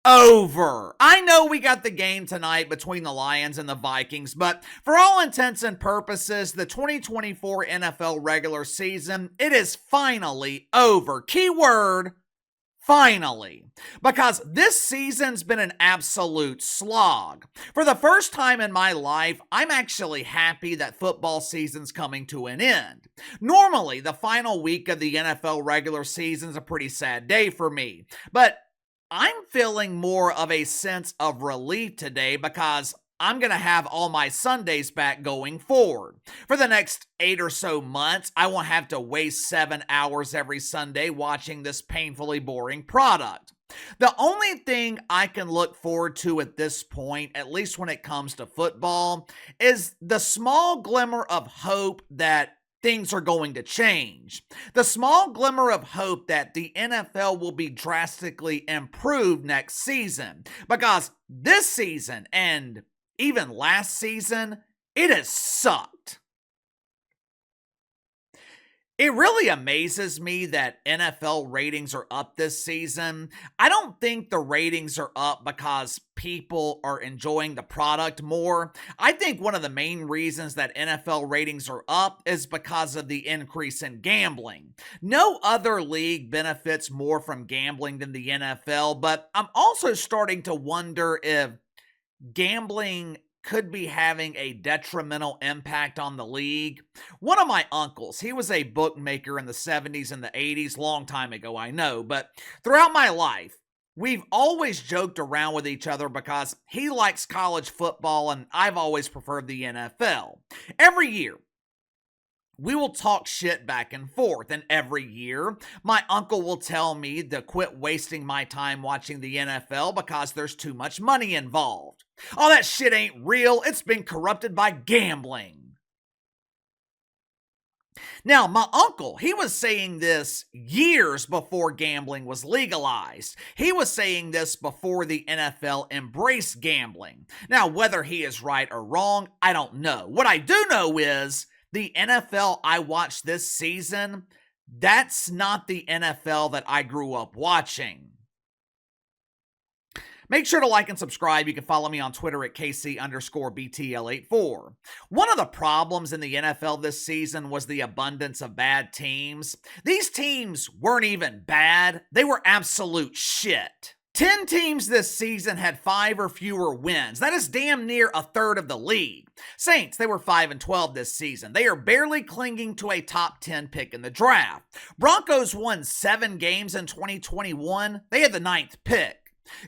over. I know we got the game tonight between the Lions and the Vikings, but for all intents and purposes, the 2024 NFL regular season, it is finally over. Keyword, finally. Because this season's been an absolute slog. For the first time in my life, I'm actually happy that football season's coming to an end. Normally, the final week of the NFL regular season's a pretty sad day for me, but I'm feeling more of a sense of relief today because I'm going to have all my Sundays back going forward. For the next 8 or so months, I won't have to waste 7 hours every Sunday watching this painfully boring product. The only thing I can look forward to at this point, at least when it comes to football, is the small glimmer of hope that things are going to change. The small glimmer of hope that the NFL will be drastically improved next season. Because this season and even last season, it has sucked. It really amazes me that NFL ratings are up this season. I don't think the ratings are up because people are enjoying the product more. I think one of the main reasons that NFL ratings are up is because of the increase in gambling. No other league benefits more from gambling than the NFL, but I'm also starting to wonder if gambling could be having a detrimental impact on the league. One of my uncles, he was a bookmaker in the 70s and the 80s, long time ago, I know, but throughout my life, we've always joked around with each other because he likes college football and I've always preferred the NFL. Every year, we will talk shit back and forth, and every year, my uncle will tell me to quit wasting my time watching the NFL because there's too much money involved. All that shit ain't real, it's been corrupted by gambling. Now, my uncle, he was saying this years before gambling was legalized. He was saying this before the NFL embraced gambling. Now, whether he is right or wrong, I don't know. What I do know is the NFL I watched this season, that's not the NFL that I grew up watching. Make sure to like and subscribe. You can follow me on Twitter at KC_BTL84. One of the problems in the NFL this season was the abundance of bad teams. These teams weren't even bad. They were absolute shit. 10 teams this season had 5 or fewer wins. That is damn near a third of the league. Saints, they were 5-12 this season. They are barely clinging to a top 10 pick in the draft. Broncos won 7 games in 2021. They had the 9th pick.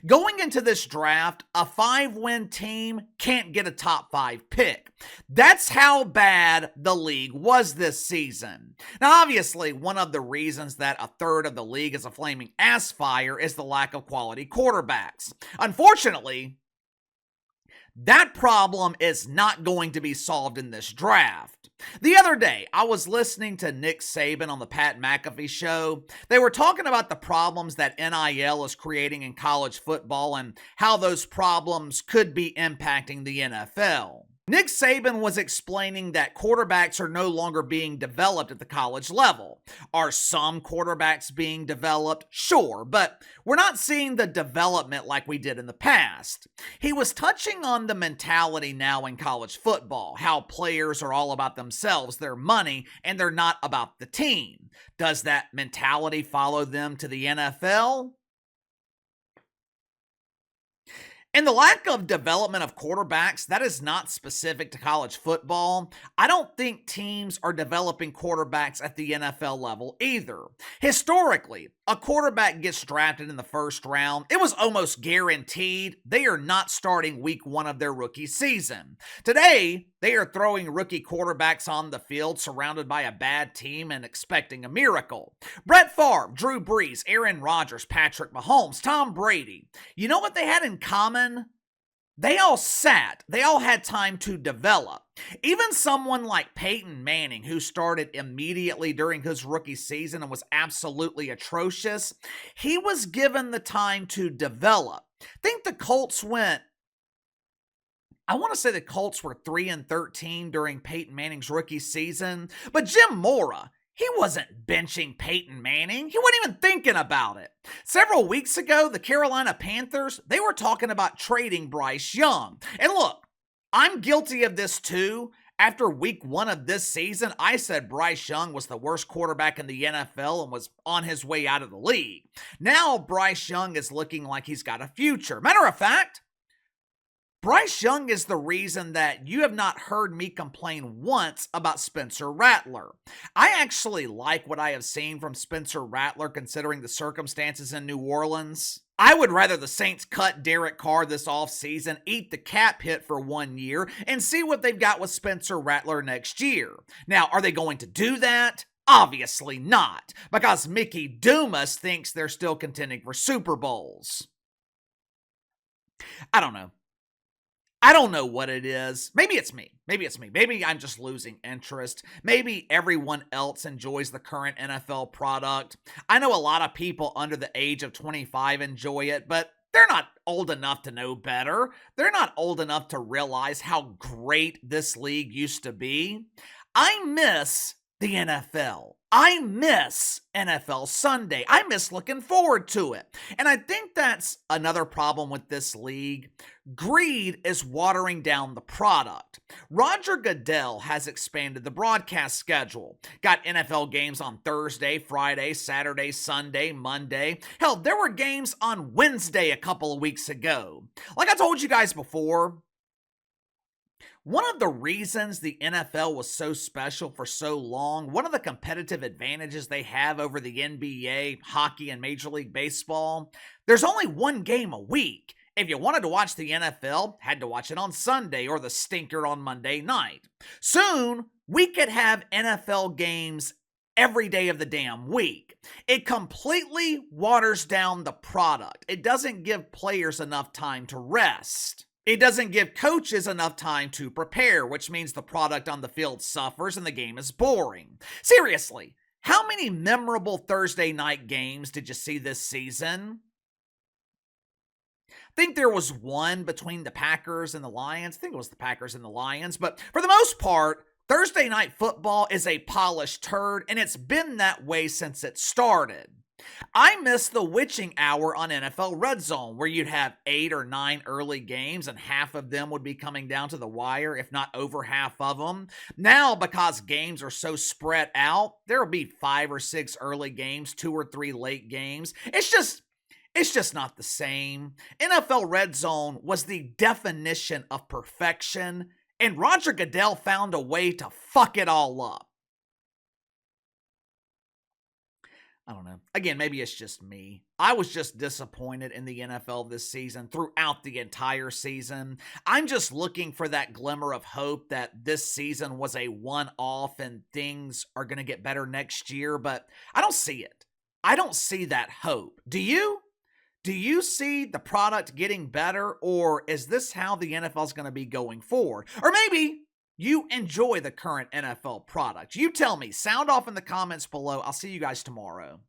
Going into this draft, a 5-win team can't get a top 5 pick. That's how bad the league was this season. Now, obviously, one of the reasons that a third of the league is a flaming ass fire is the lack of quality quarterbacks. Unfortunately, that problem is not going to be solved in this draft. The other day, I was listening to Nick Saban on the Pat McAfee show. They were talking about the problems that NIL is creating in college football and how those problems could be impacting the NFL. Nick Saban was explaining that quarterbacks are no longer being developed at the college level. Are some quarterbacks being developed? Sure, but we're not seeing the development like we did in the past. He was touching on the mentality now in college football, how players are all about themselves, their money, and they're not about the team. Does that mentality follow them to the NFL? And the lack of development of quarterbacks, that is not specific to college football. I don't think teams are developing quarterbacks at the NFL level either. Historically, a quarterback gets drafted in the first round, it was almost guaranteed they are not starting week 1 of their rookie season. Today, they are throwing rookie quarterbacks on the field surrounded by a bad team and expecting a miracle. Brett Favre, Drew Brees, Aaron Rodgers, Patrick Mahomes, Tom Brady. You know what they had in common? They all sat. They all had time to develop. Even someone like Peyton Manning, who started immediately during his rookie season and was absolutely atrocious, he was given the time to develop. I think the Colts went I want to say the Colts were 3-13 during Peyton Manning's rookie season, but Jim Mora, He wasn't benching Peyton Manning. He wasn't even thinking about it. Several weeks ago, the Carolina Panthers, they were talking about trading Bryce Young. And look, I'm guilty of this too. After week 1 of this season, I said Bryce Young was the worst quarterback in the NFL and was on his way out of the league. Now Bryce Young is looking like he's got a future. Matter of fact, Bryce Young is the reason that you have not heard me complain once about Spencer Rattler. I actually like what I have seen from Spencer Rattler considering the circumstances in New Orleans. I would rather the Saints cut Derek Carr this offseason, eat the cap hit for 1 year, and see what they've got with Spencer Rattler next year. Now, are they going to do that? Obviously not, because Mickey Dumas thinks they're still contending for Super Bowls. I don't know. I don't know what it is. Maybe it's me. Maybe I'm just losing interest. Maybe everyone else enjoys the current NFL product. I know a lot of people under the age of 25 enjoy it, but they're not old enough to know better. They're not old enough to realize how great this league used to be. I miss the NFL. I miss NFL Sunday. I miss looking forward to it. And I think that's another problem with this league. Greed is watering down the product. Roger Goodell has expanded the broadcast schedule. Got NFL games on Thursday, Friday, Saturday, Sunday, Monday. Hell, there were games on Wednesday a couple of weeks ago. Like I told you guys before, one of the reasons the NFL was so special for so long, one of the competitive advantages they have over the NBA, hockey, and Major League Baseball, there's only one game a week. If you wanted to watch the NFL, had to watch it on Sunday or the stinker on Monday night. Soon, we could have NFL games every day of the damn week. It completely waters down the product. It doesn't give players enough time to rest. It doesn't give coaches enough time to prepare, which means the product on the field suffers and the game is boring. Seriously, how many memorable Thursday night games did you see this season? I think there was one between the Packers and the Lions. I think it was the Packers and the Lions. But for the most part, Thursday night football is a polished turd, and it's been that way since it started. I miss the witching hour on NFL Red Zone, where you'd have 8 or 9 early games and half of them would be coming down to the wire, if not over half of them. Now, because games are so spread out, there will be 5 or 6 early games, 2 or 3 late games. It's just not the same. NFL Red Zone was the definition of perfection, and Roger Goodell found a way to fuck it all up. I don't know. Again, maybe it's just me. I was just disappointed in the NFL this season throughout the entire season. I'm just looking for that glimmer of hope that this season was a one-off and things are going to get better next year, but I don't see it. I don't see that hope. Do you? Do you see the product getting better, or is this how the NFL is going to be going forward? Or maybe you enjoy the current NFL product. You tell me. Sound off in the comments below. I'll see you guys tomorrow.